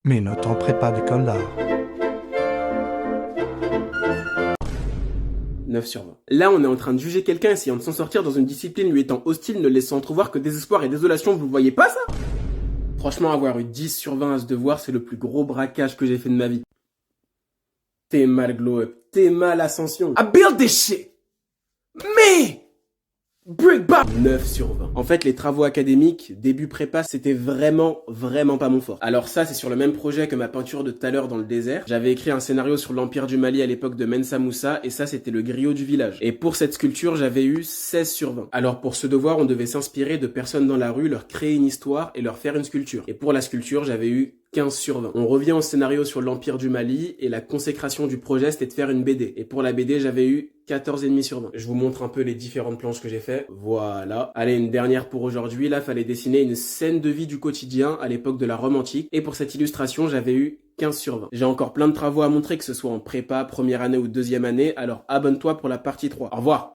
Mes notes en prépa d'école d'art. 9 sur 20. Là, on est en train de juger quelqu'un essayant de s'en sortir dans une discipline lui étant hostile, ne laissant entrevoir que désespoir et désolation, vous le voyez pas ça? Franchement, avoir eu 10 sur 20 à ce devoir, c'est le plus gros braquage que j'ai fait de ma vie. T'es mal glow up, t'es mal ascension. I build this shit! Mais! Break back 9 sur 20. En fait, les travaux académiques, début prépa, c'était vraiment pas mon fort. Alors ça, c'est sur le même projet que ma peinture de tout à l'heure dans le désert. J'avais écrit un scénario sur l'Empire du Mali à l'époque de Mensa Moussa, et ça, c'était le griot du village. Et pour cette sculpture, j'avais eu 16 sur 20. Alors pour ce devoir, on devait s'inspirer de personnes dans la rue, leur créer une histoire et leur faire une sculpture. Et pour la sculpture, j'avais eu 15 sur 20. On revient au scénario sur l'Empire du Mali, et la consécration du projet, c'était de faire une BD. Et pour la BD, j'avais eu 14,5 sur 20. Je vous montre un peu les différentes planches que j'ai fait. Voilà. Allez, une dernière pour aujourd'hui. Là, fallait dessiner une scène de vie du quotidien à l'époque de la Rome antique. Et pour cette illustration, j'avais eu 15 sur 20. J'ai encore plein de travaux à montrer, que ce soit en prépa, première année ou deuxième année. Alors abonne-toi pour la partie 3. Au revoir.